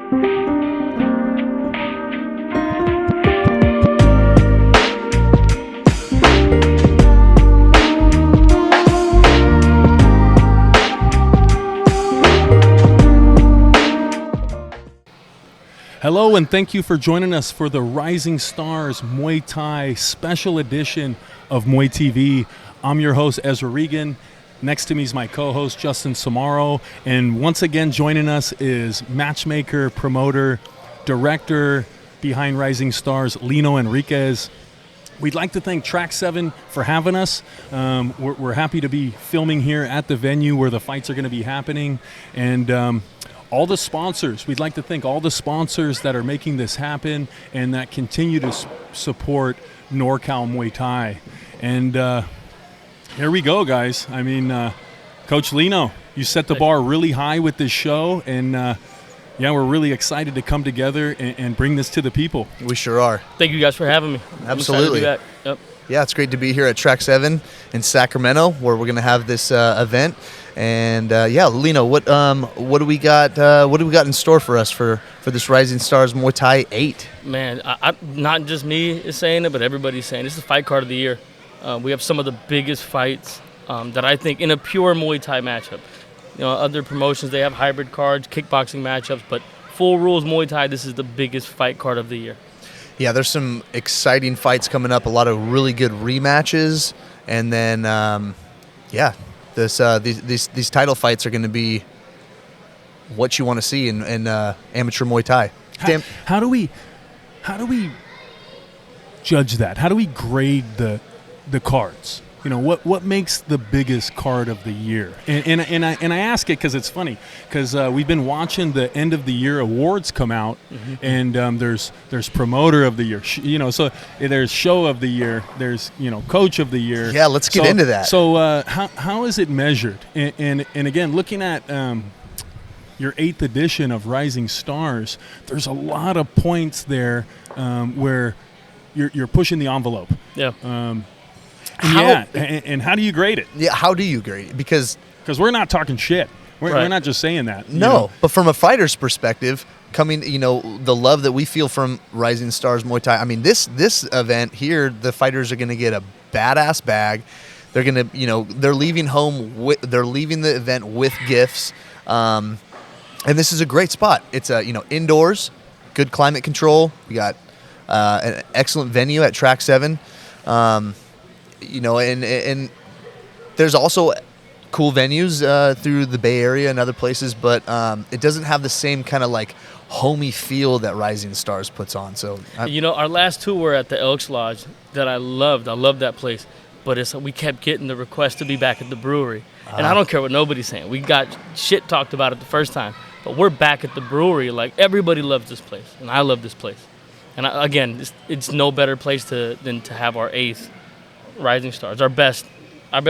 Hello and thank you for joining us for the Rising Stars Muay Thai special edition of Muay TV. I'm your host, Ezra Regan. Next to me is my co-host, Justin Samaro. And once again joining us is matchmaker, promoter, director behind Rising Stars, Lino Enriquez. We'd like to thank Track 7 for having us. We're happy to be filming here at the venue where the fights are going to be happening. And all the sponsors, we'd like to thank all the sponsors that are making this happen and that continue to support NorCal Muay Thai. And here we go, guys. I mean, Coach Lino, you set the bar really high with this show, and yeah, we're really excited to come together and bring this to the people. We sure are. Thank you guys for having me. Absolutely. Yep. Yeah, it's great to be here at Track 7 in Sacramento, where we're going to have this event. And yeah, Lino, what do we got? What do we got in store for us for this Rising Stars Muay Thai 8? Man, not just me is saying it, but everybody's saying it. This is the fight card of the year. We have some of the biggest fights that I think in a pure Muay Thai matchup. You know, other promotions they have hybrid cards, kickboxing matchups, but full rules Muay Thai. This is the biggest fight card of the year. Yeah, there's some exciting fights coming up. A lot of really good rematches, and then yeah. These title fights are going to be what you want to see in amateur Muay Thai. How do we judge that? How do we grade the cards? You know, what makes the biggest card of the year? And I ask it because it's funny because we've been watching the end of the year awards come out, and there's promoter of the year, you know, so there's show of the year, there's coach of the year. Yeah, let's get into that. So how is it measured? And again, looking at your 8th edition of Rising Stars, there's a lot of points there where you're pushing the envelope. Yeah. And how do you grade it? Yeah, how do you grade it? Because we're not talking shit. We're not just saying that. No, but from a fighter's perspective, coming, the love that we feel from Rising Stars Muay Thai. I mean, this event here, the fighters are going to get a badass bag. They're going to, they're leaving they're leaving the event with gifts. And this is a great spot. It's indoors, good climate control. We got an excellent venue at Track 7. And there's also cool venues through the Bay Area and other places, but it doesn't have the same kind of like homey feel that Rising Stars puts on. So our last two were at the Elks Lodge that I loved. I loved that place, but we kept getting the request to be back at the brewery, and I don't care what nobody's saying. We got shit talked about it the first time, but we're back at the brewery. Like, everybody loves this place, and I love this place. And again, it's no better place than to have our 8th Rising Stars, our best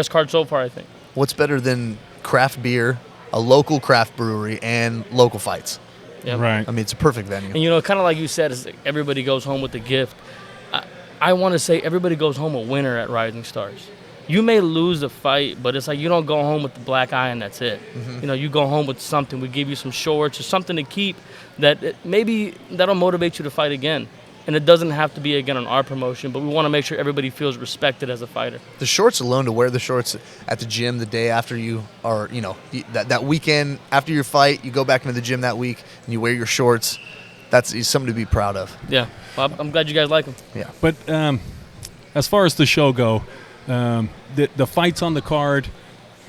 card so far, I think. What's better than craft beer, a local craft brewery, and local fights? Yep. Right. I mean, it's a perfect venue. And kind of like you said, it's like everybody goes home with a gift. I want to say everybody goes home a winner at Rising Stars. You may lose the fight, but it's like you don't go home with the black eye and that's it. Mm-hmm. You go home with something. We give you some shorts or something to keep maybe that'll motivate you to fight again. And it doesn't have to be, again, on our promotion, but we want to make sure everybody feels respected as a fighter. The shorts alone, to wear the shorts at the gym the day after you are, that weekend after your fight, you go back into the gym that week and you wear your shorts, that's something to be proud of. Yeah. Well, I'm glad you guys like them. Yeah. But as far as the show go, the fights on the card,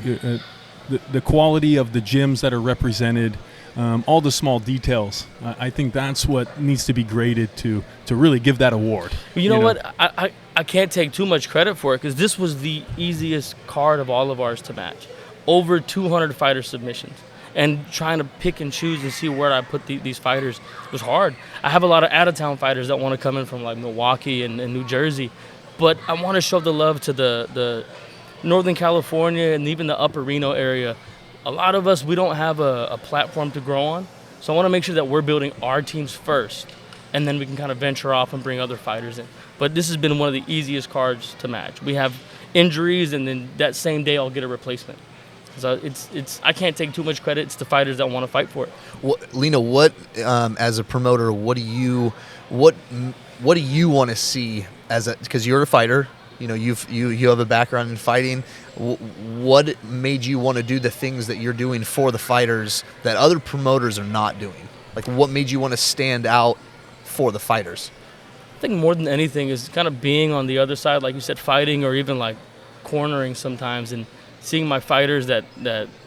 the quality of the gyms that are represented, all the small details. I think that's what needs to be graded to really give that award. You know what? I can't take too much credit for it because this was the easiest card of all of ours to match. Over 200 fighter submissions. And trying to pick and choose and see where I put these fighters was hard. I have a lot of out-of-town fighters that want to come in from like Milwaukee and New Jersey. But I want to show the love to the Northern California and even the Upper Reno area. A lot of us, we don't have a platform to grow on. So I want to make sure that we're building our teams first, and then we can kind of venture off and bring other fighters in. But this has been one of the easiest cards to match. We have injuries, and then that same day I'll get a replacement. So I can't take too much credit. It's the fighters that want to fight for it. Lino, what as a promoter, what do you want to see because you're a fighter, you have a background in fighting. What made you want to do the things that you're doing for the fighters that other promoters are not doing? Like, what made you want to stand out for the fighters? I think more than anything is kind of being on the other side, like you said, fighting or even like cornering sometimes, and seeing my fighters that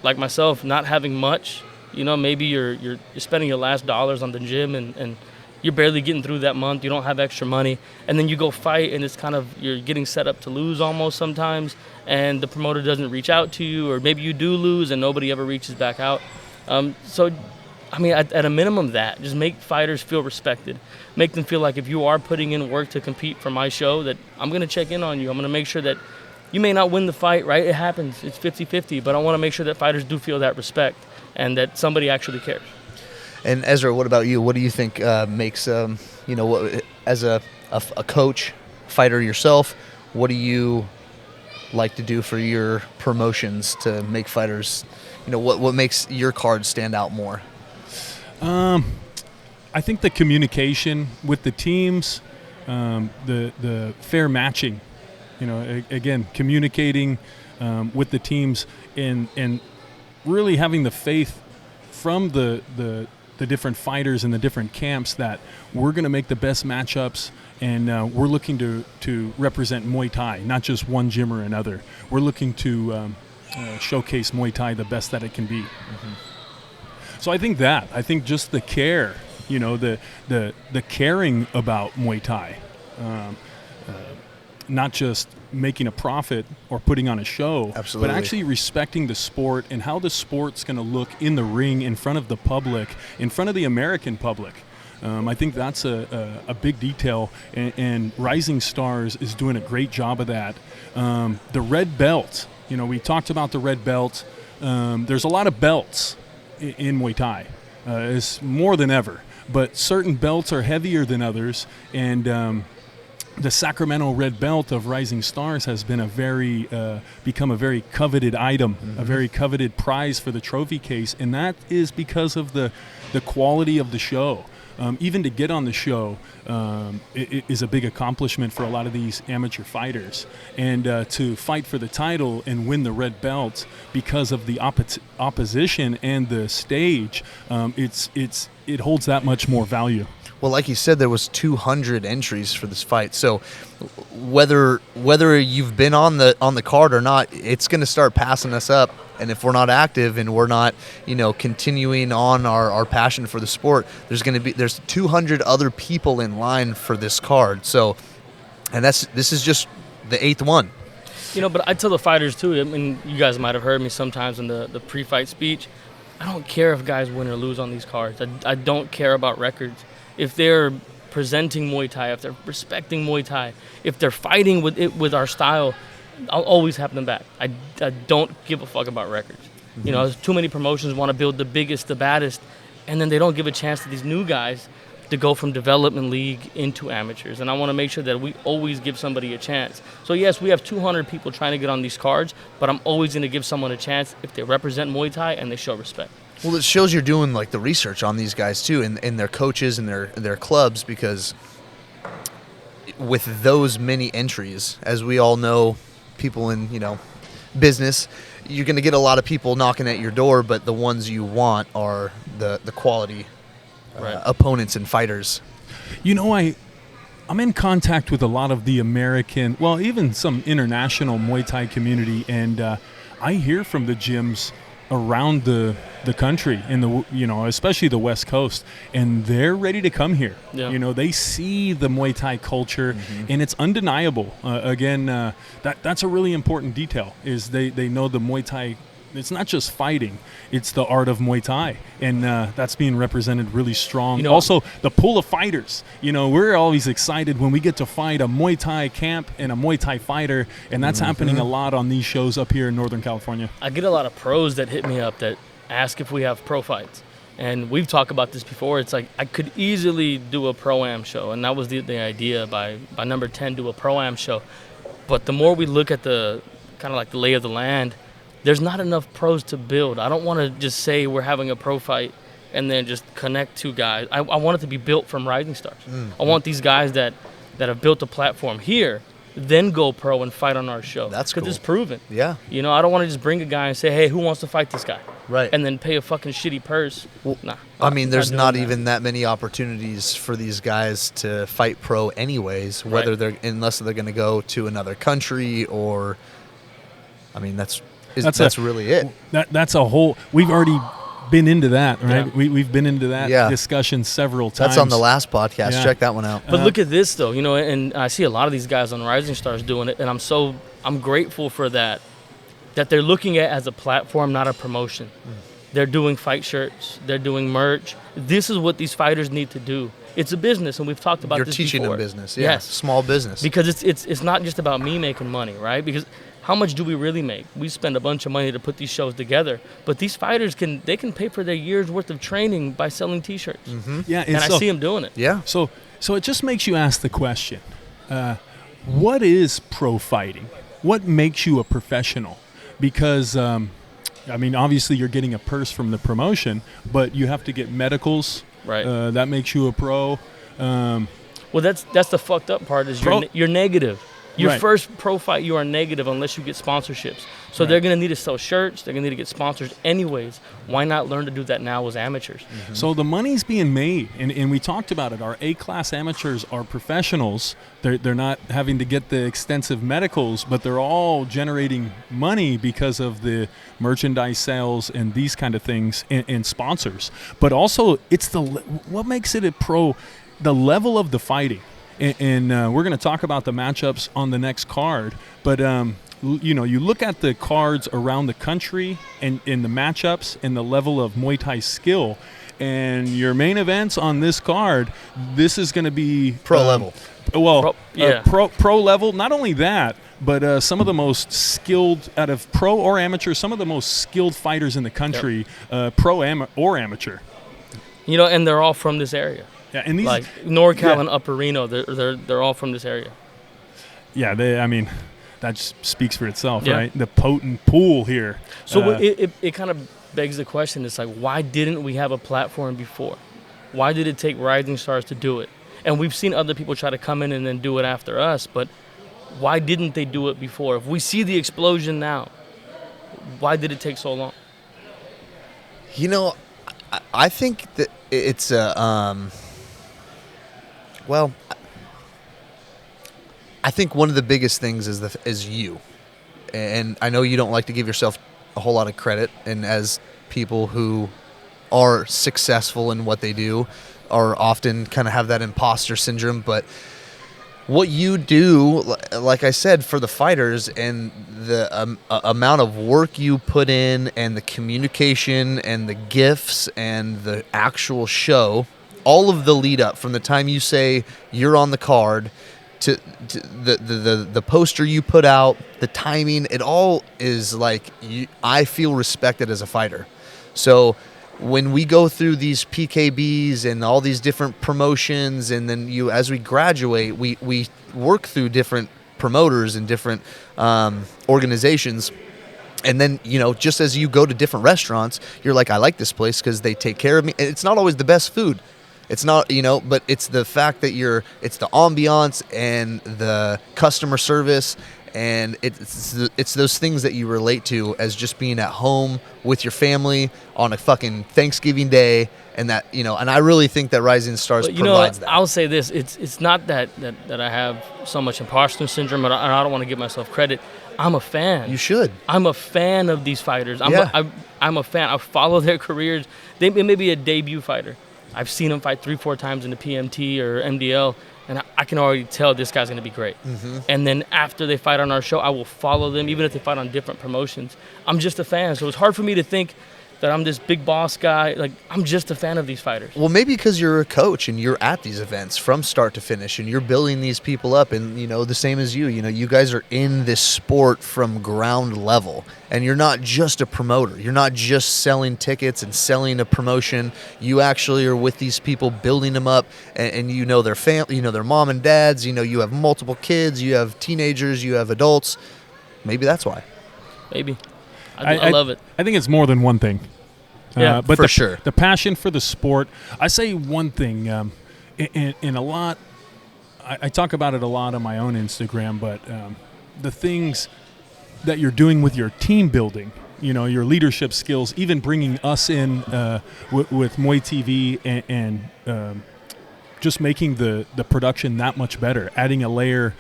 like myself, not having much. Maybe you're spending your last dollars on the gym and you're barely getting through that month. You don't have extra money, and then you go fight, and it's kind of you're getting set up to lose almost sometimes, and the promoter doesn't reach out to you, or maybe you do lose and nobody ever reaches back out. So, I mean, at a minimum, that just make fighters feel respected, make them feel like if you are putting in work to compete for my show, that I'm going to check in on you. I'm going to make sure that you may not win the fight, right? It happens. It's 50-50, but I want to make sure that fighters do feel that respect and that somebody actually cares. And Ezra, what about you? What do you think makes, as a coach, fighter yourself, what do you like to do for your promotions to make fighters, what makes your card stand out more? I think the communication with the teams, the fair matching, again, communicating with the teams and really having the faith from the different fighters in the different camps that we're going to make the best matchups, and we're looking to represent Muay Thai, not just one gym or another. We're looking to showcase Muay Thai the best that it can be. Mm-hmm. So I think just the care, the caring about Muay Thai, not just making a profit or putting on a show, absolutely, but actually respecting the sport and how the sport's going to look in the ring, in front of the public, in front of the American public. I think that's a big detail, and Rising Stars is doing a great job of that. The red belt, we talked about the red belt. There's a lot of belts in Muay Thai. It's more than ever, but certain belts are heavier than others, and the Sacramento red belt of Rising Stars has been become a very coveted item, mm-hmm, a very coveted prize for the trophy case, and that is because of the quality of the show. Even to get on the show it is a big accomplishment for a lot of these amateur fighters, and to fight for the title and win the red belt because of the opposition and the stage, it holds that much more value. Well, like you said, there was 200 entries for this fight. So whether you've been on the card or not, it's going to start passing us up. And if we're not active and we're not, continuing on our passion for the sport, there's 200 other people in line for this card. So, and this is just the 8th one. But I tell the fighters too. I mean, you guys might have heard me sometimes in the pre-fight speech. I don't care if guys win or lose on these cards. I don't care about records. If they're presenting Muay Thai, if they're respecting Muay Thai, if they're fighting with our style, I'll always have them back. I don't give a fuck about records. Mm-hmm. Too many promotions want to build the biggest, the baddest, and then they don't give a chance to these new guys to go from development league into amateurs. And I want to make sure that we always give somebody a chance. So yes, we have 200 people trying to get on these cards, but I'm always going to give someone a chance if they represent Muay Thai and they show respect. Well, it shows you're doing the research on these guys too, and their coaches and their clubs, because with those many entries, as we all know, people in business, you're going to get a lot of people knocking at your door, but the ones you want are the quality opponents and fighters. I'm in contact with a lot of the American, well, even some international Muay Thai community, and I hear from the gyms around the country, in especially the West Coast, and they're ready to come here. Yeah. They see the Muay Thai culture, mm-hmm, and it's undeniable. That's a really important detail, is they know the Muay Thai. It's not just fighting, it's the art of Muay Thai, and that's being represented really strong. Also, the pool of fighters. We're always excited when we get to fight a Muay Thai camp and a Muay Thai fighter, and that's, mm-hmm, happening a lot on these shows up here in Northern California. I get a lot of pros that hit me up that ask if we have pro fights, and we've talked about this before. It's like I could easily do a pro-am show, and that was the idea by number 10, do a pro-am show. But the more we look at the kind of like the lay of the land, there's not enough pros to build. I don't want to just say we're having a pro fight and then just connect two guys. I want it to be built from Rising Stars. I want these guys that have built a platform here, then go pro and fight on our show. That's cool. Because it's proven. Yeah. You know, I don't want to just bring a guy and say, hey, who wants to fight this guy? Right. And then pay a fucking shitty purse. Well, Nah. I mean, there's not doing that. even that many opportunities for these guys to fight pro anyways, whether Right. unless they're going to go to another country or, I mean, that's really it. That's a whole. We've already been into that, right? Yeah. We've been into that Yeah. discussion several times. That's on the last podcast. Yeah. Check that one out. But look at this, though, you know, and I see a lot of these guys on Rising Stars doing it, and I'm grateful for that they're looking at it as a platform, not a promotion. They're doing fight shirts. They're doing merch. This is what these fighters need to do. It's a business, and we've talked about You're this teaching before. them business. Yeah. Yes. Small business. Because it's not just about me making money, right? Because how much do we really make? We spend a bunch of money to put these shows together, but these fighters can pay for their year's worth of training by selling T-shirts, Yeah, and I so, see them doing it. yeah. So it just makes you ask the question: what is pro fighting? What makes you a professional? Because I mean, obviously you're getting a purse from the promotion, but you have to get medicals. Right. That makes you a pro. Well, that's the fucked up part is Pro- you're negative. Your Right. first pro fight, you are negative unless you get sponsorships. So they're going to need to sell shirts. They're going to need to get sponsors anyways. Why not learn to do that now as amateurs? So the money's being made, and we talked about it. Our A-class amateurs are professionals. They're not having to get the extensive medicals, but they're all generating money because of the merchandise sales and these kind of things and sponsors. But also, it's what makes it a pro, the level of the fighting. And we're going to talk about the matchups on the next card. But, you know, you look at the cards around the country and in the matchups and the level of Muay Thai skill. And your main events on this card, this is going to be Pro level. Well, yeah. pro level. Not only that, but some of the most skilled out of pro or amateur, some of the most skilled fighters in the country, pro or amateur. You know, and they're all from this area. Yeah, and these Like NorCal yeah. and Upper Reno, they're all from this area. Yeah, I mean, that just speaks for itself, Yeah. right? The potent pool here. So it kind of begs the question. It's like, why didn't we have a platform before? Why did it take Rising Stars to do it? And we've seen other people try to come in and then do it after us, but why didn't they do it before? If we see the explosion now, why did it take so long? You know, I think that it's well, I think one of the biggest things is you, and I know you don't like to give yourself a whole lot of credit, and as people who are successful in what they do are often kind of have that imposter syndrome, but what you do, like I said, for the fighters and the amount of work you put in and the communication and the gifts and the actual show, all of the lead up from the time you say you're on the card to the poster you put out, the timing, it all is like I feel respected as a fighter. So when we go through these PKBs and all these different promotions, and then as we graduate, we work through different promoters and different organizations. And then, you know, just as you go to different restaurants, you're like, I like this place because they take care of me. And it's not always the best food. It's not, you know, but it's the fact that it's the ambiance and the customer service, and it's those things that you relate to as just being at home with your family on a fucking Thanksgiving day, and that, you know, and I really think that Rising Stars provides that. I'll say this: it's not that I have so much imposter syndrome, and I don't want to give myself credit. I'm a fan. You should. I'm a fan of these fighters. I'm a fan. I follow their careers. They may be a debut fighter. I've seen them fight 3-4 times in the PMT or MDL, and I can already tell this guy's going to be great. And then after they fight on our show, I will follow them, even if they fight on different promotions. I'm just a fan, so it's hard for me to think that I'm this big boss guy. Like, I'm just a fan of these fighters. Well, maybe because you're a coach and you're at these events from start to finish, and you're building these people up, and, you know, the same as you know, you guys are in this sport from ground level, and you're not just a promoter. You're not just selling tickets and selling a promotion. You actually are with these people, building them up, and you know their family, you know their mom and dads, you know, you have multiple kids, you have teenagers, you have adults. Maybe that's why. Maybe. I love it. I think it's more than one thing. Yeah, but for sure. The passion for the sport. I say one thing, in a lot. I talk about it a lot on my own Instagram, but the things that you're doing with your team building, your leadership skills, even bringing us in with Muay TV and just making the production that much better, adding a layer.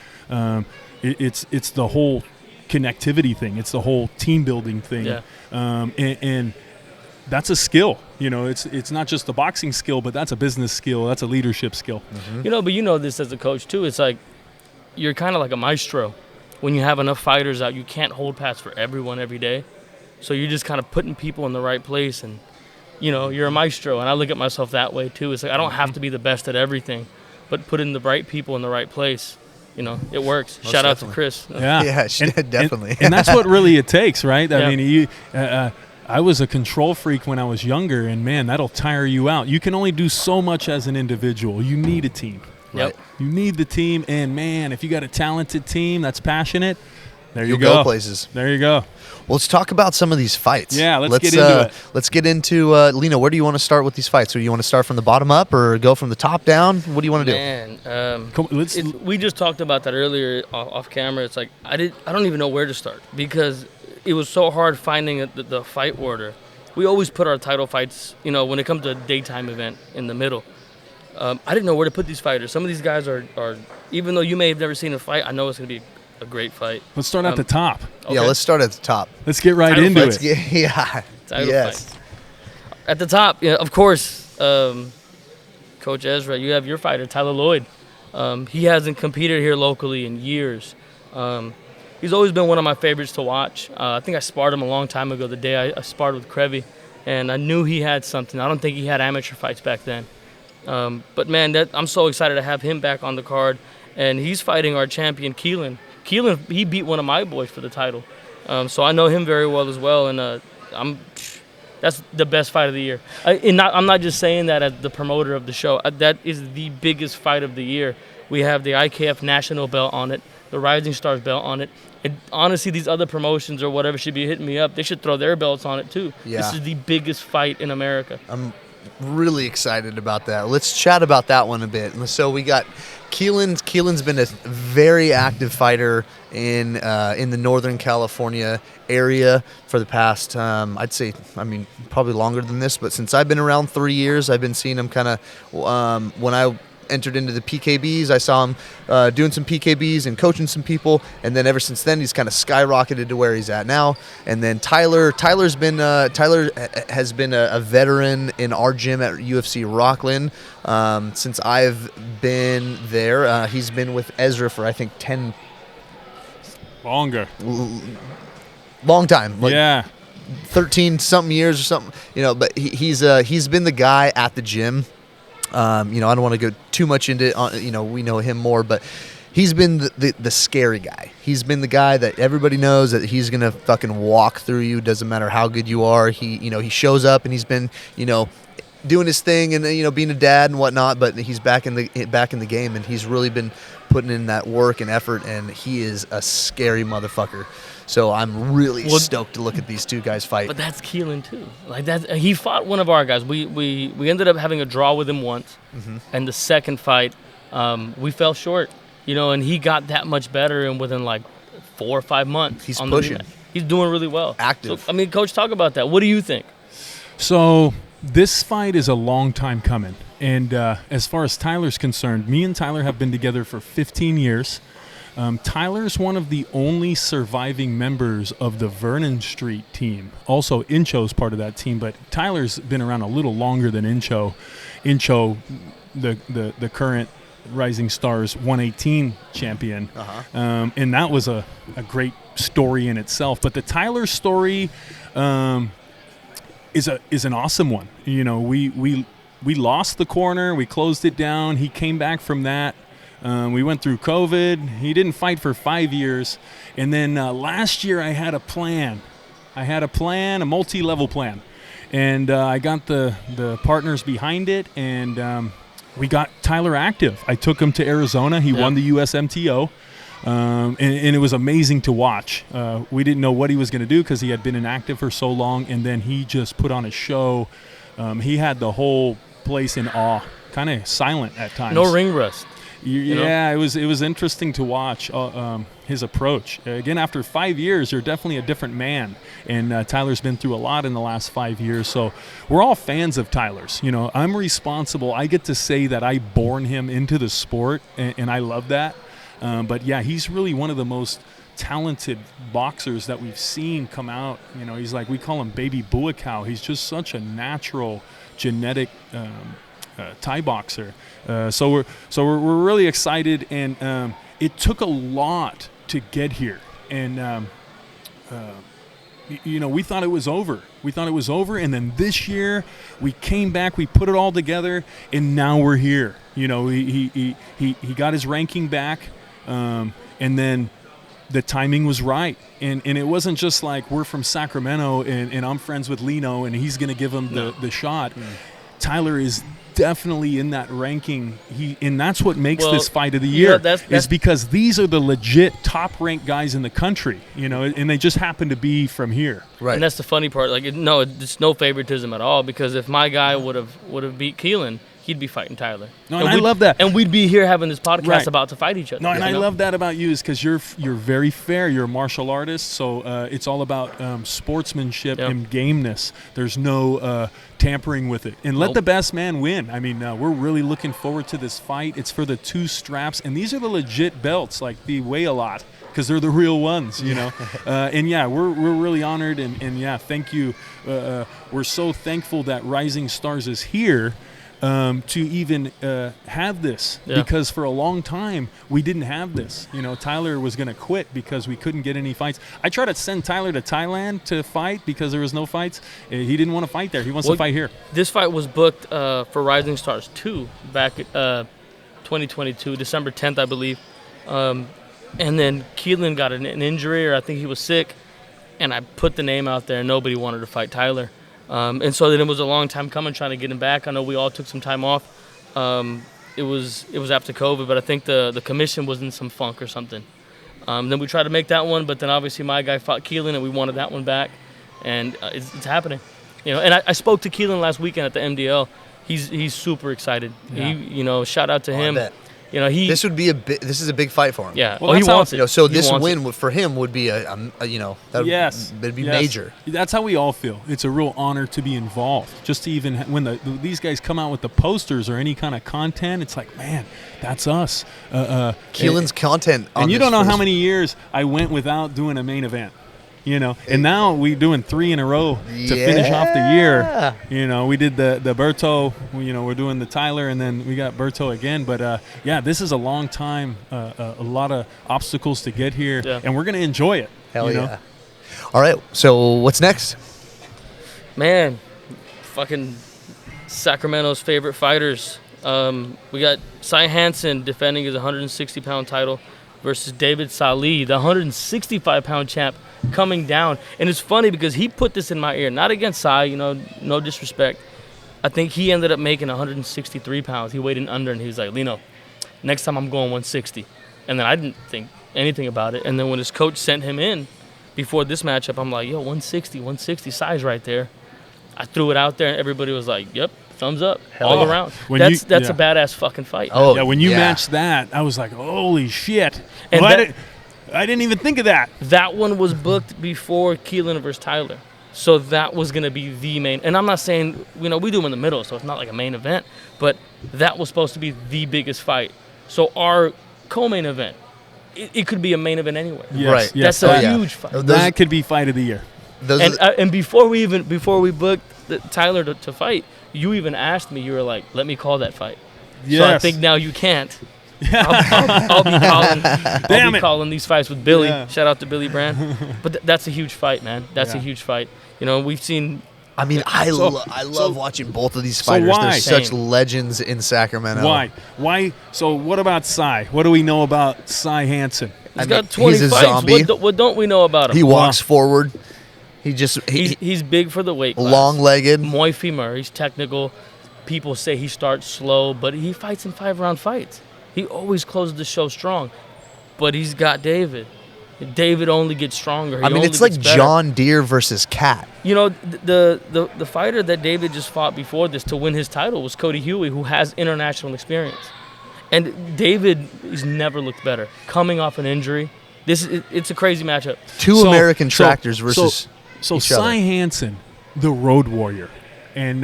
It's the whole connectivity thing. It's the whole team building thing. Yeah. And that's a skill. It's not just the boxing skill, but that's a business skill. That's a leadership skill. Mm-hmm. But you know this as a coach too. It's like you're kind of like a maestro. When you have enough fighters out, you can't hold pads for everyone every day. So you're just kind of putting people in the right place, and you're a maestro. And I look at myself that way too. It's like I don't have to be the best at everything, but putting the right people in the right place. It works. Most Shout out definitely. to Chris. Yeah, Definitely. And that's what really it takes, right? Yeah. I mean, I was a control freak when I was younger, and man, that'll tire you out. You can only do so much as an individual. You need a team. Yep. You need the team, and man, if you got a talented team that's passionate, there you You'll go. places. There you go. Well, let's talk about some of these fights. Yeah, let's get into it. Let's get into Lino. Where do you want to start with these fights? Or do you want to start from the bottom up, or go from the top down? What do you want to do? Man, We we just talked about that earlier off camera. It's like I don't even know where to start because it was so hard finding the fight order. We always put our title fights, when it comes to a daytime event, in the middle. I didn't know where to put these fighters. Some of these guys are even though you may have never seen a fight, I know it's going to be a great fight. Let's start at the top. Okay. Yeah, let's start at the top. Let's get right Title into fights. it. Yeah. Title Yes. fight. At the top, of course, Coach Ezra, you have your fighter, Tyler Lloyd. He hasn't competed here locally in years. He's always been one of my favorites to watch. I think I sparred him a long time ago, the day I sparred with Krevy, and I knew he had something. I don't think he had amateur fights back then. But, man, I'm so excited to have him back on the card, and he's fighting our champion, Keelan. Keelan, he beat one of my boys for the title. So I know him very well as well, and that's the best fight of the year. I'm not just saying that as the promoter of the show. That is the biggest fight of the year. We have the IKF national belt on it, the Rising Stars belt on it. And honestly, these other promotions or whatever should be hitting me up. They should throw their belts on it too. Yeah. This is the biggest fight in America. I'm really excited about that. Let's chat about that one a bit. So we got Keelan. Keelan's been a very active fighter in the Northern California area for the past, I'd say, probably longer than this, but since I've been around 3 years, I've been seeing him kind of, when I entered into the PKBs, I saw him doing some PKBs and coaching some people, and then ever since then he's kind of skyrocketed to where he's at now. And then Tyler has been a veteran in our gym at UFC Rockland since I've been there. He's been with Ezra for I think 10 Longer. long time, like Yeah. 13 something years or something, but he's been the guy at the gym. I don't want to go too much into it. We know him more, but he's been the scary guy. He's been the guy that everybody knows that he's gonna fucking walk through you. Doesn't matter how good you are. He shows up and he's been doing his thing and being a dad and whatnot. But he's back in the game, and he's really been putting in that work and effort. And he is a scary motherfucker. So I'm really stoked to look at these two guys fight. But that's Keelan too. Like that, he fought one of our guys. We ended up having a draw with him once, and the second fight, we fell short. And he got that much better, and within like 4 or 5 months, He's on pushing. He's doing really well. Active. So, Coach, talk about that. What do you think? So this fight is a long time coming. And as far as Tyler's concerned, me and Tyler have been together for 15 years. Tyler's one of the only surviving members of the Vernon Street team. Also, Incho's part of that team, but Tyler's been around a little longer than Incho. Incho, the current Rising Stars 118 champion. And that was a great story in itself. But the Tyler story is an awesome one. We lost the corner. We closed it down. He came back from that. We went through COVID. He didn't fight for 5 years. And then last year I had a plan. A multi-level plan. And I got the partners behind it, and we got Tyler active. I took him to Arizona. He won the USMTO. And it was amazing to watch. We didn't know what he was going to do because he had been inactive for so long, and then he just put on a show. He had the whole place in awe, kind of silent at times. No ring rust. Yeah, it was interesting to watch his approach. Again, after 5 years, you're definitely a different man, and Tyler's been through a lot in the last 5 years. So we're all fans of Tyler's. I'm responsible. I get to say that I born him into the sport, and I love that. But yeah, he's really one of the most talented boxers that we've seen come out. He's like, we call him Baby Buakaw. He's just such a natural genetic Thai boxer. So we're really excited, and it took a lot to get here. And we thought it was over. And then this year we came back, we put it all together, and now we're here. He got his ranking back, and then the timing was right. And it wasn't just like we're from Sacramento and I'm friends with Lino and he's going to give him the shot. Tyler is definitely in that ranking. And that's what makes this fight of the year. Is because these are the legit top-ranked guys in the country, and they just happen to be from here. Right. And that's the funny part. Like, it's no favoritism at all, because if my guy would have beat Keelan, he'd be fighting Tyler. No, and I love that. And we'd be here having this podcast about to fight each other. No, and I love that about you, is because you're very fair. You're a martial artist, so it's all about sportsmanship and gameness. There's no tampering with it. And let the best man win. I mean, we're really looking forward to this fight. It's for the 2 straps, and these are the legit belts. Like, they weigh a lot because they're the real ones, and yeah, we're really honored, and yeah, thank you. We're so thankful that Rising Stars is here. To even have this, because for a long time we didn't have this. Tyler was going to quit because we couldn't get any fights. I tried to send Tyler to Thailand to fight because there was no fights. He didn't want to fight there. He wants to fight here. This fight was booked for Rising Stars 2 back 2022, December 10th, I believe. And then Keelan got an injury, or I think he was sick, and I put the name out there, and nobody wanted to fight Tyler. And so then it was a long time coming, trying to get him back. I know we all took some time off. It was after COVID, but I think the commission was in some funk or something. Then we tried to make that one, but then obviously my guy fought Keelan, and we wanted that one back. And it's happening. And I spoke to Keelan last weekend at the MDL. He's super excited. Yeah. Shout out to him. This is a big fight for him. Yeah. Well, he wants it. So this win for him would be it'd be major. That's how we all feel. It's a real honor to be involved. Just to even when these guys come out with the posters or any kind of content, it's like, man, that's us. Keelan's content. And you don't know how many years I went without doing a main event. And now we're doing 3 in a row to finish off the year. We did the Berto, we're doing the Tyler, and then we got Berto again. But this is a long time, a lot of obstacles to get here, and we're going to enjoy it. Hell yeah. All right, so what's next? Man, fucking Sacramento's favorite fighters. We got Cy Hansen defending his 160-pound title versus David Sali, the 165-pound champ, coming down. And it's funny because he put this in my ear, not against Cy, no disrespect. I think he ended up making 163 pounds. He weighed in under, and he was like, Lino, next time I'm going 160. And then I didn't think anything about it. And then when his coach sent him in before this matchup, I'm like, 160 size right there. I threw it out there, and everybody was like, yep, thumbs up, all around. That's a badass fucking fight. Oh, yeah, when you matched that, I was like, holy shit. And I didn't even think of that. That one was booked before Keelan versus Tyler. So that was going to be the main. And I'm not saying, we do them in the middle, so it's not like a main event. But that was supposed to be the biggest fight. So our co-main event, it could be a main event anywhere. Yes, right. Yes. That's a huge fight. That could be fight of the year. And before we booked Tyler to fight, you even asked me, you were like, let me call that fight. Yes. So I think now you can't. I'll be calling these fights with Billy. Yeah. Shout out to Billy Brand. But that's a huge fight, man. That's a huge fight. We've seen. I mean, I love watching both of these fighters. They're such legends in Sacramento. Why? So what about Cy? What do we know about Cy Hansen? He's got 20 he's a fights. Zombie. What don't we know about him? He walks forward. He's big for the weight class. Long-legged. Muay femur. He's technical. People say he starts slow, but he fights in 5-round fights. He always closes the show strong. but he's got David. David only gets stronger. I mean, it's like John Deere versus Cat. You know, the fighter that David just fought before this to win his title was Cody Huey, who has international experience. And David has never looked better. Coming off an injury, it's a crazy matchup. Two American tractors versus So each Cy other. Hansen, the road warrior, and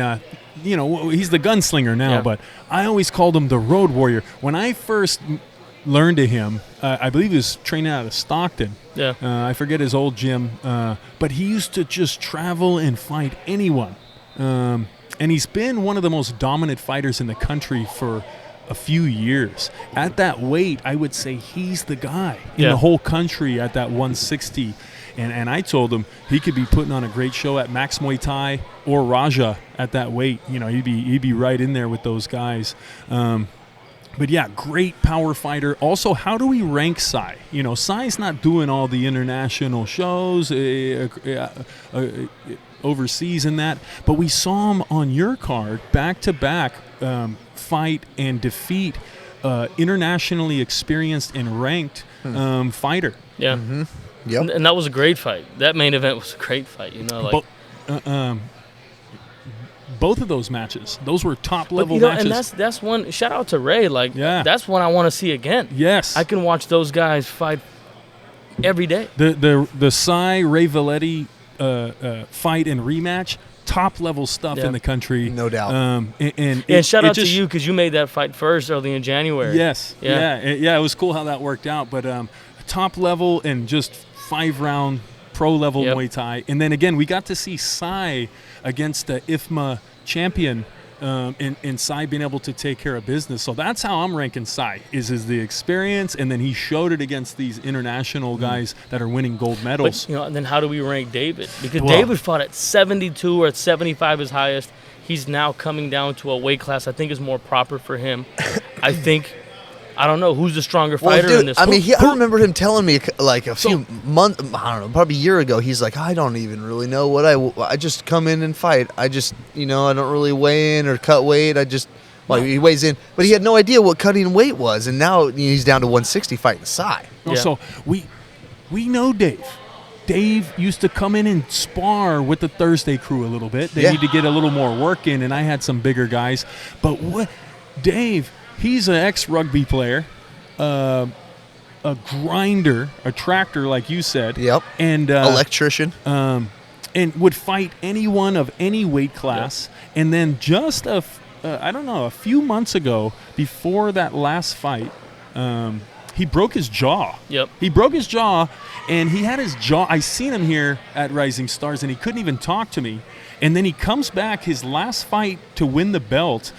he's the gunslinger now, Yeah. but I always called him the road warrior. When I first learned to him, I believe he was training out of Stockton. Yeah. I forget his old gym, but he used to just travel and fight anyone. And he's been one of the most dominant fighters in the country for a few years. At that weight, I would say he's the guy in Yeah. the whole country at that 160. And I told him he could be putting on a great show at Max Muay Thai or Raja at that weight. You know, he'd be right in there with those guys. But yeah, great power fighter. Also, how do we rank Cy? You know, Cy's not doing all the international shows overseas and that, but we saw him on your card back-to-back fight and defeat internationally experienced and ranked fighter. Yeah. Mm-hmm. Yep. And that was a great fight. That main event was a great fight. You know, like. Both of those matches, those were top level you know, matches. And that's one. Shout out to Ray. Like, Yeah. that's one I want to see again. Yes, I can watch those guys fight every day. the Cy Ray Valetti fight and rematch, top level stuff Yeah. in the country, No doubt. And Shout out to just, you because you made that fight first early in January. Yes, Yeah. It was cool how that worked out. But top level and just 5-round pro level Yep. Muay Thai, and then again we got to see Cy against the IFMA champion. And Cy being able to take care of business. So that's how I'm ranking Cy, is the experience, and then he showed it against these international guys that are winning gold medals. But, you know, and then how do we rank David? Because Well- David fought at 72 or at 75 his highest. He's now coming down to a weight class I think is more proper for him. I don't know who's the stronger Well, fighter dude, in this. I mean, I remember him telling me like a few So- months, I don't know, probably a year ago. He's like, I don't even really know what I just come in and fight. I just, I don't really weigh in or cut weight. He weighs in, but he had no idea what cutting weight was, and now he's down to 160 fighting Cy. Yeah. So we know Dave. Dave used to come in and spar with the Thursday crew a little bit. They Yeah. need to get a little more work in, and I had some bigger guys. But Dave, he's an ex-rugby player, a grinder, a tractor, like you said. Yep. And Electrician. and would fight anyone of any weight class. Yeah. And then just a few months ago, before that last fight, he broke his jaw. Yep. He broke his jaw, and he had his jaw. I seen him here at Rising Stars, and he couldn't even talk to me. And then he comes back, his last fight to win the belt,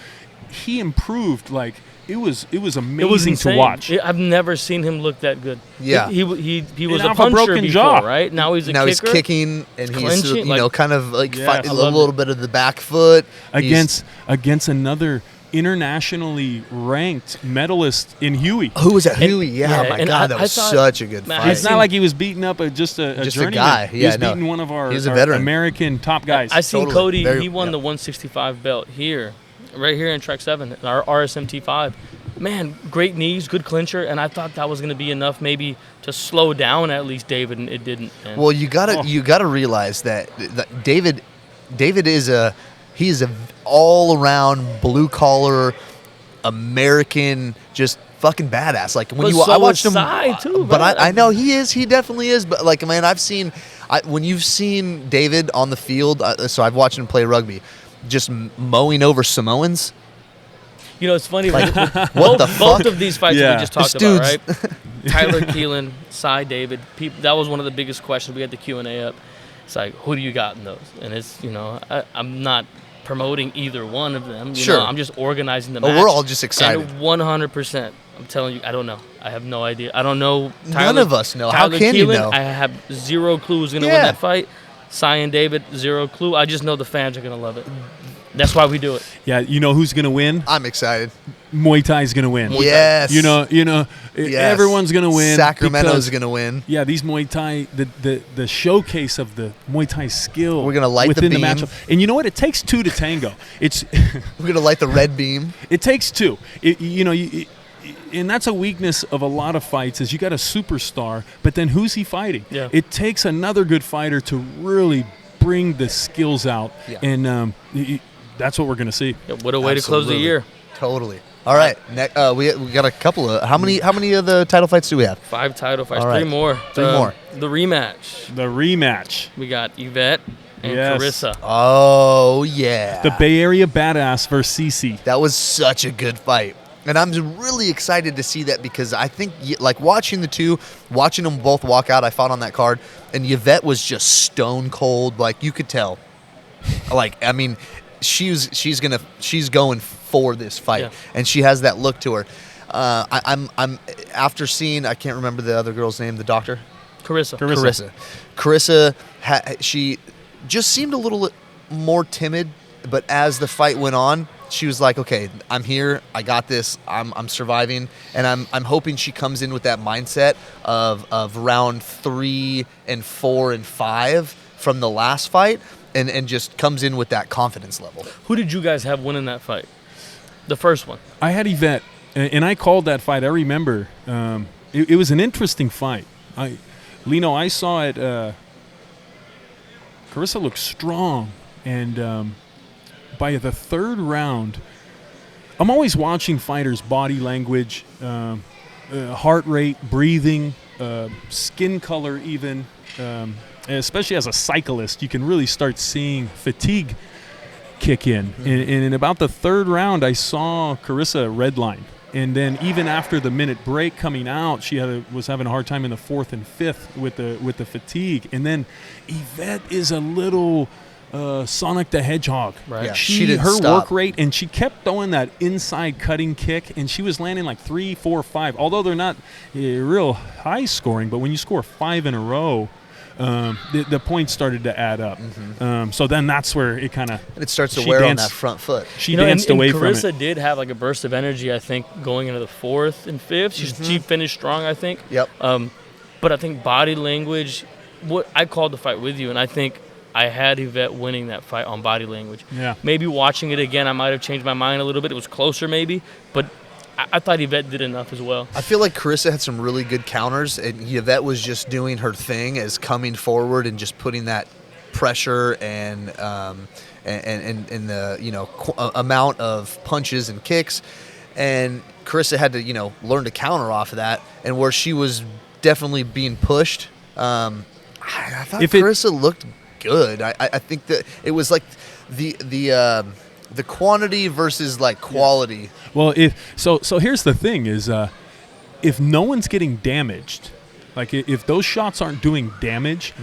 he improved like. It was amazing to watch. I've never seen him look that good. Yeah. He was a off a puncher broken before, jaw. right? Now he's a kicker. He's kicking, and he's clinching, kind of like Yes. fighting I a loved little it. bit of the back foot against another internationally ranked medalist in Huey. Who was that? And- Huey? Yeah, yeah, my and God, I that was thought- such a good Man, fight. It's not like he was beating up just a Just a journeyman. guy. He Yeah, was no. beating one of our, He was a our veteran. American top guys. I seen Totally. Cody. Very- He won yeah. the 165 belt here, right here in Track 7, our RSMT5. Man, great knees, good clincher, and I thought that was going to be enough maybe to slow down at least David, and it didn't. And Well, you gotta realize that David is he's a all around blue collar American, just fucking badass. Like when But I so watched is him, Cy, too, but man. I know he is. He definitely is. But like, man, when you've seen David on the field, so I've watched him play rugby, just mowing over Samoans. you know, it's funny. Like, Like, what the both fuck? of these fights Yeah. we just talked This about, dude's- right? Tyler Keelan, Cy David. That was one of the biggest questions. We had the Q&A up. It's like, who do you got in those? And it's, I'm not promoting either one of them. You Sure. know, I'm just organizing the Oh, match. we're all just excited. And 100%. I'm telling you, I don't know. I have no idea. I don't know. None of us know. How Tyler can you Keelan, know? I have zero clue who's going to Yeah. win that fight. Cy and David, zero clue. I just know the fans are going to love it. That's why we do it. yeah, you know who's going to win? I'm excited. Muay Thai's going to win. Yes. You know, Yes. everyone's going to win. Sacramento's because- going to win. Yeah, these Muay Thai, the showcase of the Muay Thai skill. We're gonna light the within beam. matchup. And you know what? It takes two to tango. We're going to light the red beam. It takes two. and that's a weakness of a lot of fights is you got a superstar, but then who's he fighting? Yeah. It takes another good fighter to really bring the skills out, and that's what we're going to see. Yeah, what a way to close the year. Totally. All right, we got a couple of how many of the title fights do we have? 5 title fights. All right. 3 more. Three more. The rematch. The rematch. We got Ivette and Yes. Carissa. Oh yeah. The Bay Area Badass versus Cece. That was such a good fight. And I'm really excited to see that because I think, like, watching them both walk out, I fought on that card, and Yvette was just stone cold. Like, you could tell. Like, I mean, she's going for this fight, and she has that look to her. I'm after seeing, I can't remember the other girl's name, the doctor. Carissa. Carissa, she just seemed a little more timid, but as the fight went on, she was like, okay, I'm here. I got this. I'm surviving. And I'm hoping she comes in with that mindset of round 3 and 4 and 5 from the last fight and just comes in with that confidence level. Who did you guys have winning that fight? The first one. I had Yvette, and I called that fight. I remember. It was an interesting fight. Lino, I saw it. Carissa looked strong, and by the third round, I'm always watching fighters' body language, heart rate, breathing, skin color even. Especially as a cyclist, you can really start seeing fatigue kick in. And in about the third round, I saw Carissa redline. And then even after the minute break coming out, she was having a hard time in the 4th and 5th with the fatigue. And then Yvette is a little Sonic the Hedgehog. Right. Yeah, she didn't her stop. work rate, and she kept throwing that inside cutting kick, and she was landing like 3, 4, 5. Although they're not real high scoring, but when you score 5 in a row, the points started to add up. So then that's where it kind of... It starts to wear on that front foot. She danced away from it. Carissa did have like a burst of energy, I think, going into the 4th and 5th. She finished strong, I think. Yep. But I think body language, I called the fight with you, and I think I had Yvette winning that fight on body language. Yeah. Maybe watching it again, I might have changed my mind a little bit. It was closer maybe, but I thought Yvette did enough as well. I feel like Carissa had some really good counters, and Yvette was just doing her thing as coming forward and just putting that pressure and the amount of punches and kicks. And Carissa had to learn to counter off of that, and where she was definitely being pushed. I thought Carissa looked good. I think that it was like the quantity versus like quality. Well, so here's the thing is if no one's getting damaged, like if those shots aren't doing damage,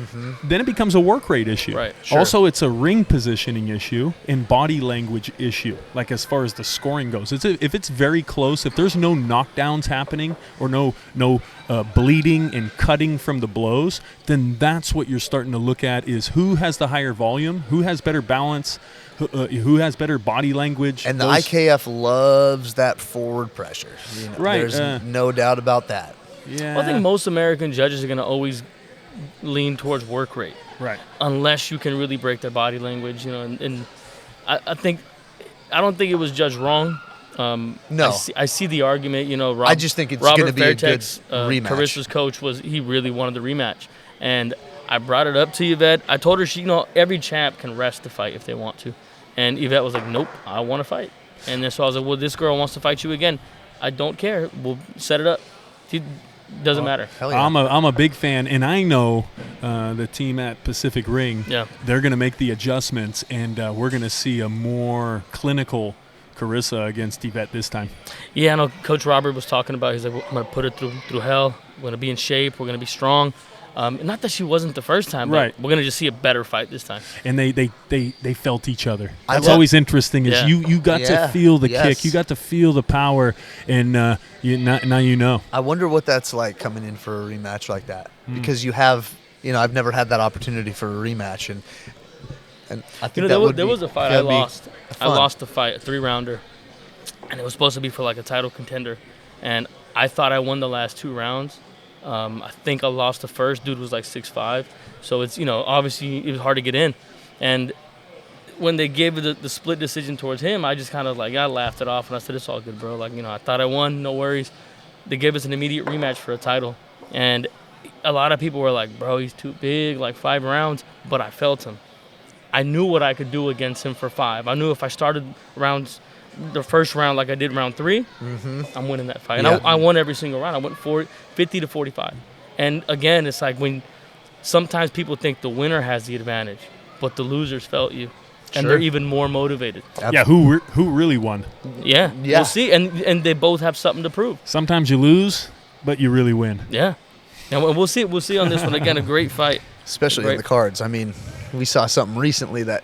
then it becomes a work rate issue. Right. Sure. Also, it's a ring positioning issue and body language issue, like as far as the scoring goes. If it's very close, if there's no knockdowns happening or no bleeding and cutting from the blows, then that's what you're starting to look at is who has the higher volume, who has better balance, who has better body language. And the IKF loves that forward pressure. Right. There's no doubt about that. Yeah. Well, I think most American judges are going to always lean towards work rate. Right. Unless you can really break their body language, and I don't think it was judged wrong. No. I see the argument, Rob, I just think it's going to be a good rematch. Carissa's coach he really wanted the rematch. And I brought it up to Yvette. I told her every champ can rest the fight if they want to. And Yvette was like, nope, I want to fight. And then so I was like, well, this girl wants to fight you again. I don't care. We'll set it up. Doesn't matter. Hell yeah. I'm a big fan, and I know the team at Pacific Ring, they're going to make the adjustments, and we're going to see a more clinical Carissa against Ivette this time. Yeah, I know Coach Robert was talking about, he's like, I'm going to put it through hell. We're going to be in shape. We're going to be strong. Not that she wasn't the first time, but we're going to just see a better fight this time. And they felt each other. That's always interesting is you got to feel the kick. You got to feel the power, and now you know. I wonder what that's like coming in for a rematch like that. Because you have, I've never had that opportunity for a rematch. And I think there was a fight I lost. I lost the fight, a 3-rounder. And it was supposed to be for like a title contender. And I thought I won the last 2 rounds. I think I lost the first. Dude was like 6'5". So it's, obviously it was hard to get in. And when they gave the split decision towards him, I just kind of I laughed it off and I said, it's all good, bro. I thought I won, no worries. they gave us an immediate rematch for a title. And a lot of people were like, bro, he's too big, like 5 rounds. But I felt him. I knew what I could do against him for 5. I knew if I started the first round like I did round 3, I'm winning that fight. And I won every single round. I went 50 to 45. And again, it's like when sometimes people think the winner has the advantage, but the losers felt you. And they're even more motivated. Yeah, who really won? Yeah. We'll see. And they both have something to prove. Sometimes you lose, but you really win. Yeah. And we'll see on this one. Again, a great fight. Especially in the cards. I mean, we saw something recently that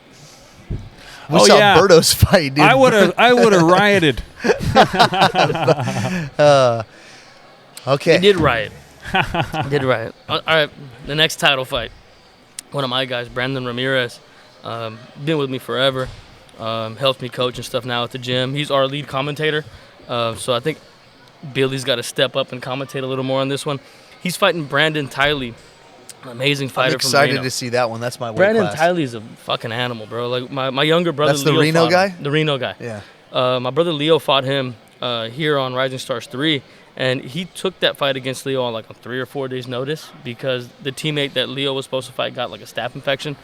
we saw Berto's fight, dude. I would have rioted. Okay. He did riot. All right, the next title fight. One of my guys, Brandon Ramirez, been with me forever. Helps me coach and stuff now at the gym. He's our lead commentator. So I think Billy's got to step up and commentate a little more on this one. He's fighting Brandon Tiley, an amazing fighter from Reno. I'm excited to see that one. That's my weight Brandon class. Tiley's a fucking animal, bro. Like my younger brother. That's the Leo Reno guy? The Reno guy. Yeah. My brother Leo fought him here on Rising Stars 3, and he took that fight against Leo on 3 or 4 days' notice because the teammate that Leo was supposed to fight got a staph infection.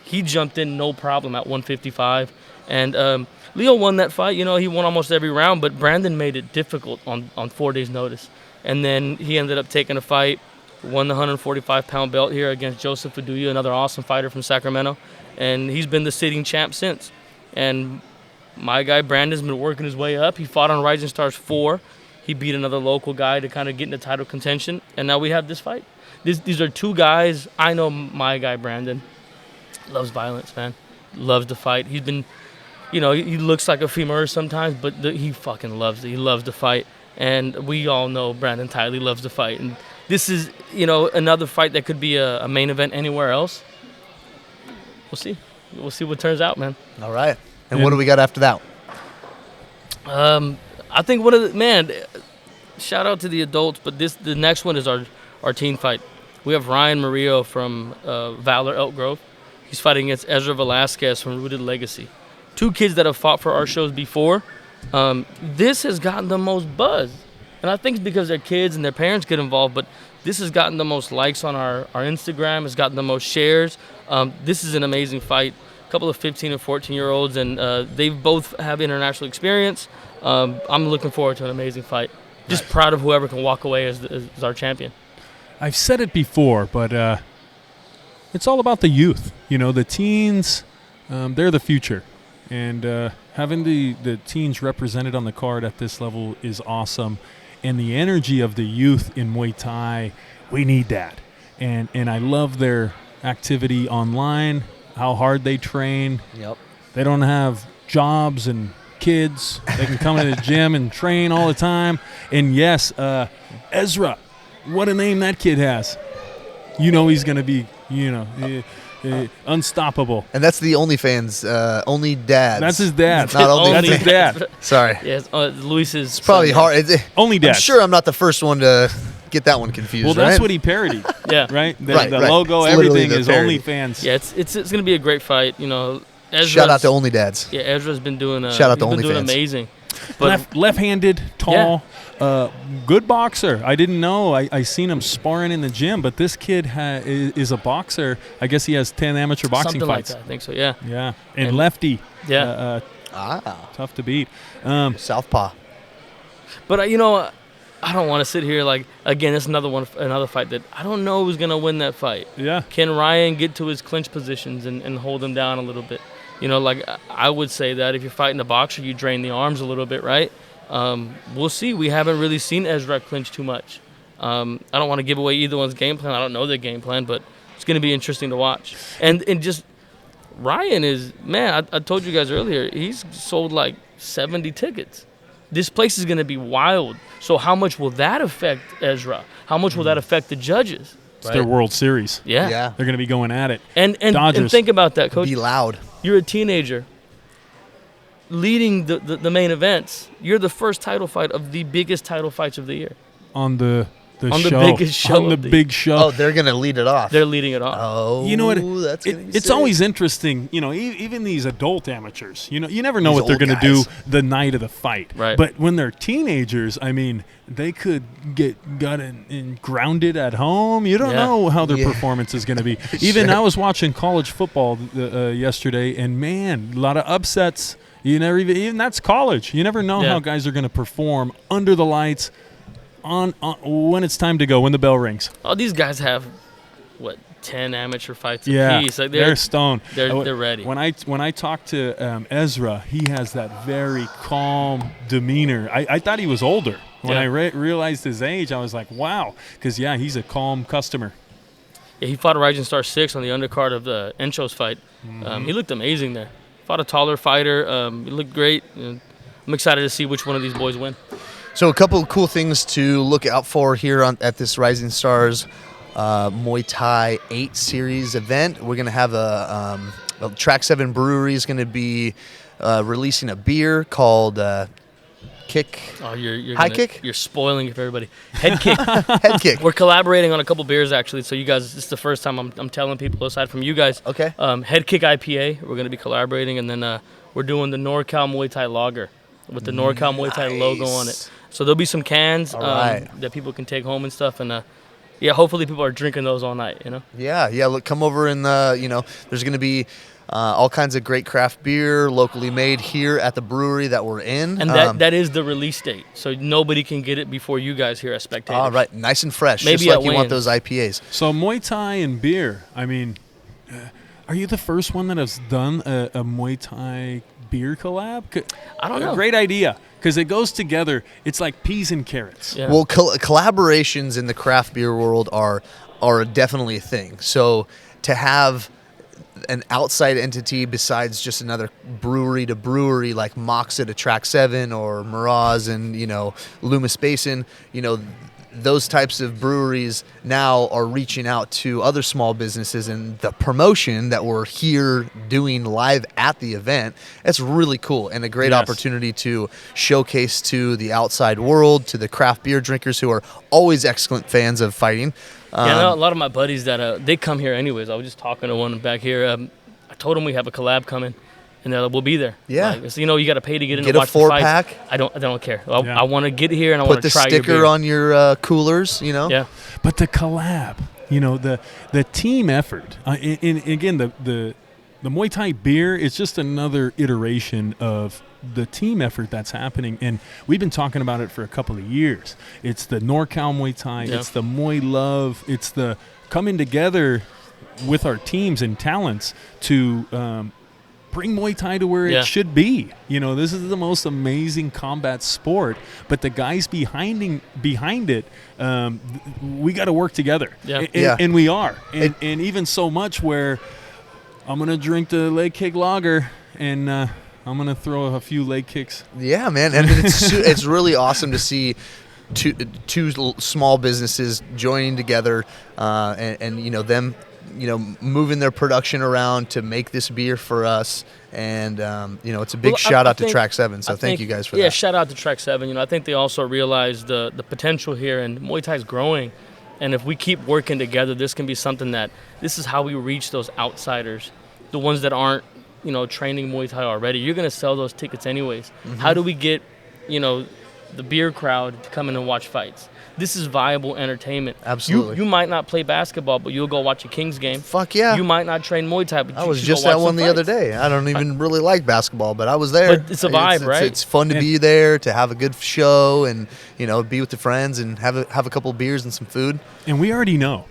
He jumped in no problem at 155, and Leo won that fight. He won almost every round, but Brandon made it difficult on 4 days' notice. And then he ended up taking a fight, won the 145-pound belt here against Joseph Aduya, another awesome fighter from Sacramento. And he's been the sitting champ since. And my guy Brandon's been working his way up. He fought on Rising Stars 4. He beat another local guy to kind of get into title contention. And now we have this fight. These are 2 guys. I know my guy Brandon loves violence, man. Loves to fight. He's been, he looks like a femur sometimes, but he fucking loves it. He loves to fight. And we all know Brandon Tiley loves to fight. And this is, another fight that could be a main event anywhere else. We'll see. We'll see what turns out, man. All right. And what do we got after that? I think shout out to the adults, but the next one is our teen fight. We have Ryan Murillo from Valor Elk Grove. He's fighting against Ezra Velasquez from Rooted Legacy. 2 kids that have fought for our shows before. This has gotten the most buzz. And I think it's because their kids and their parents get involved, but this has gotten the most likes on our Instagram. It's gotten the most shares. This is an amazing fight. A couple of 15 and 14-year-olds, and they both have international experience. I'm looking forward to an amazing fight. Just proud of whoever can walk away as our champion. I've said it before, but it's all about the youth. The teens, they're the future. And having the teens represented on the card at this level is awesome. And the energy of the youth in Muay Thai, we need that. And I love their activity online, how hard they train. Yep. They don't have jobs and kids. They can come into the gym and train all the time. And yes, Ezra, what a name that kid has. He's going to be, unstoppable. And that's the OnlyFans, only dads. That's his dad. Not only That's his dad. Sorry. Yes, Luis's. It's probably hard. Only dad. I'm sure I'm not the first one to get that one confused. Well, that's right? what he parodied. Yeah. Right? The Right. logo, It's literally everything the is parody. OnlyFans. Yeah, it's going to be a great fight. Ezra's, Shout out to Only Dads. Yeah, Ezra's been doing. Shout out to he's been doing OnlyFans. amazing. But Left-handed, tall, good boxer. I didn't know. I seen him sparring in the gym, but this kid is a boxer. I guess he has 10 amateur boxing something fights. like that. I think so. Yeah. Yeah, and lefty. Yeah. Tough to beat. Southpaw. But I don't want to sit here again. It's another fight that I don't know who's gonna win that fight. Yeah. Can Ryan get to his clinch positions and hold him down a little bit? I would say that if you're fighting a boxer, you drain the arms a little bit, right? We'll see. We haven't really seen Ezra clinch too much. I don't want to give away either one's game plan. I don't know their game plan, but it's going to be interesting to watch. And just Ryan is, man, I told you guys earlier, he's sold 70 tickets. This place is going to be wild. So how much will that affect Ezra? How much will that affect the judges? It's their World Series. Yeah. They're going to be going at it. And Dodgers. think about that, Coach. Be loud. You're a teenager leading the main events. You're the first title fight of the biggest title fights of the year. On the On the biggest show. On the big show. Oh, they're going to lead it off. They're leading it off. Oh, You know what? That's It's always interesting. You know, even these adult amateurs. You know, you never know These what they're old going to do guys. the night of the fight. Right. But when they're teenagers, I mean, they could get got in grounded at home. You don't Yeah. know how their Yeah. performance is going to be. Even Sure. I was watching college football yesterday, and man, a lot of upsets. You never even that's college. You never know Yeah. how guys are going to perform under the lights. On when it's time to go, when the bell rings. Oh, these guys have, 10 amateur fights Yeah, apiece. Like they're stoned. they're ready. When I talked to Ezra, he has that very calm demeanor. I thought he was older. When Yeah. I realized his age, I was like, wow. Because, yeah, he's a calm customer. Yeah, he fought a Rising Star 6 on the undercard of the Encho's fight. He looked amazing there. Fought a taller fighter. He looked great. I'm excited to see which one of these boys win. So a couple of cool things to look out for here at this Rising Stars Muay Thai 8 series event. We're going to have a Track 7 Brewery is going to be releasing a beer called Kick. Oh, you're High kick? You're spoiling it for everybody. Head kick. Head Kick. We're collaborating on a couple beers actually. So you guys, this is the first time I'm telling people aside from you guys. Okay. Head Kick IPA. We're going to be collaborating, and then we're doing the NorCal Muay Thai Lager with the NorCal Muay Thai logo on it. So there'll be some cans All right. that people can take home and stuff, and yeah, hopefully people are drinking those all night. You know. Yeah. Look, come over and there's going to be all kinds of great craft beer locally made here at the brewery that we're in. And that is the release date, so nobody can get it before you guys here as spectators. All right, nice and fresh, Maybe just like at you want weigh-ins. those IPAs. So Muay Thai and beer, I mean, are you the first one that has done a Muay Thai beer collab? I don't know. Great idea, because it goes together. It's like peas and carrots. Yeah. Well, collaborations in the craft beer world are definitely a thing. So to have an outside entity besides just another brewery to brewery like Moxa to Track 7 or Miraz and Loomis Basin, those types of breweries now are reaching out to other small businesses, and the promotion that we're here doing live at the event, it's really cool and a great Yes. opportunity to showcase to the outside world, to the craft beer drinkers who are always excellent fans of fighting. Yeah, I know a lot of my buddies that they come here anyways. I was just talking to one back here. I told him we have a collab coming, and they're like, we'll be there. Yeah. Like, so, you got to pay to get in Get to a watch the fights. 4-pack. I don't care. Yeah. I want to get here and I Put want the to try your sticker beer. on your coolers, Yeah. But the collab, the team effort. And again, the Muay Thai beer is just another iteration of the team effort that's happening, and we've been talking about it for a couple of years. It's the NorCal Muay Thai. Yeah. It's the Muay Love. It's the coming together with our teams and talents to bring Muay Thai to where Yeah. it should be. This is the most amazing combat sport, but the guys behind it, we got to work together. Yeah. And we are. And even so much where I'm going to drink the leg kick lager, and I'm going to throw a few leg kicks. Yeah, man, and it's really awesome to see two small businesses joining together, and them, moving their production around to make this beer for us, and it's a big Well, shout I out to think- Track 7. So I thank think- you guys for yeah, that. shout out to Track 7. I think they also realize the potential here, and Muay Thai is growing. And if we keep working together, this can be something this is how we reach those outsiders, the ones that aren't, training Muay Thai already. You're going to sell those tickets anyways. Mm-hmm. How do we get, the beer crowd to come in and watch fights? This is viable entertainment. Absolutely. You might not play basketball, but you'll go watch a Kings game. Fuck yeah. You might not train Muay Thai, but I you was should just go watch at one some the other fights. day. I don't even really like basketball, but I was there. But it's a vibe, right? It's fun to be there, to have a good show, and be with the friends and have a couple beers and some food. And we already know,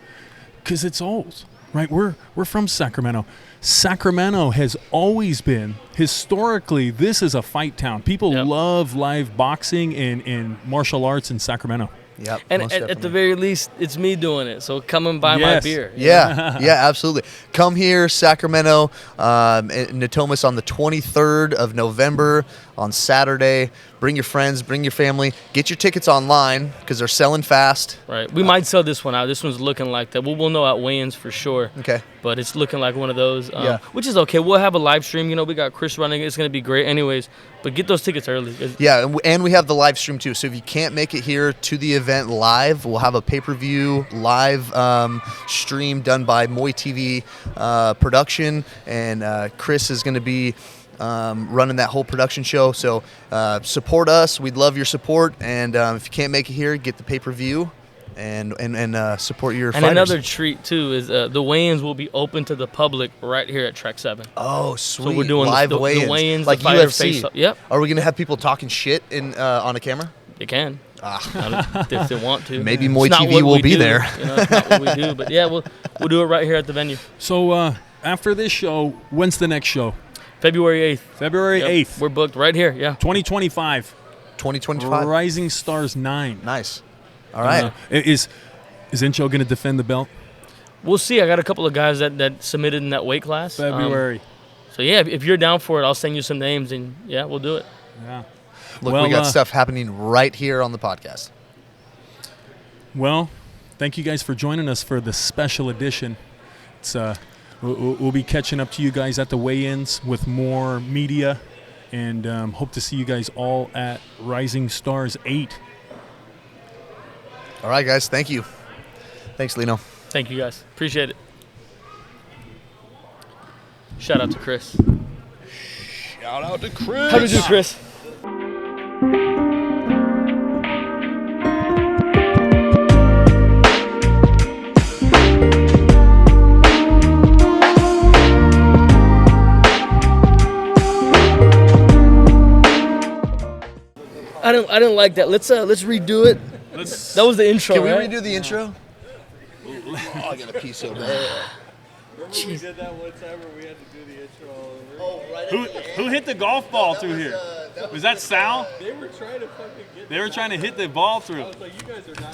because it's old, right? We're from Sacramento. Sacramento has always been, historically, this is a fight town. People Yep. love live boxing and martial arts in Sacramento. Yep. And most at the definitely. very least, it's me doing it. So come and buy my Yes. beer. Yeah, absolutely. Come here, Sacramento, in Natomas on the 23rd of November on Saturday. Bring your friends, bring your family. Get your tickets online because they're selling fast. Right. We might sell this one out. This one's looking like that. We'll know at weigh-ins for sure. Okay. But it's looking like one of those, Yeah. which is okay. We'll have a live stream. We got Chris Chris running it. It's going to be great anyways. But get those tickets early. Yeah, and we have the live stream too. So if you can't make it here to the event live, we'll have a pay-per-view live stream done by Muay TV production, and Chris is going to be running that whole production show. So support us. We'd love your support. And if you can't make it here, get the pay-per-view and support your fighters. And another treat too is the weigh-ins will be open to the public right here at Track 7. Oh, sweet! So we're doing live the weigh-ins, like like fighter UFC. face-off. Yep, Are we gonna have people talking shit on a camera? they can. If they want to. Maybe It's Muay not TV what will we be do, there. You know, it's not what we do, but yeah, we'll do it right here at the venue. So after this show, when's the next show? February 8th. February Yep, 8th. We're booked right here. Yeah. 2025. 2025. Rising Stars 9. Nice. All right. Is Incho going to defend the belt? We'll see. I got a couple of guys that submitted in that weight class. February. So yeah, if you're down for it, I'll send you some names, and yeah, we'll do it. Yeah. Look, Well, we got stuff happening right here on the podcast. Well, thank you guys for joining us for the special edition. It's we'll be catching up to you guys at the weigh-ins with more media, and hope to see you guys all at Rising Stars 8. All right, guys. Thank you. Thanks, Lino. Thank you guys. Appreciate it. Shout out to Chris. Shout out to Chris. How did you do, Chris? I didn't like that. Let's redo it. That was the intro. Can we right? redo the intro? Oh, I got a piece of that. We did that one time where we had to do the intro all over. Who hit the golf ball through here? Was that Sal? They were trying to fucking get They were trying to hit the ball through. I was like, you guys are not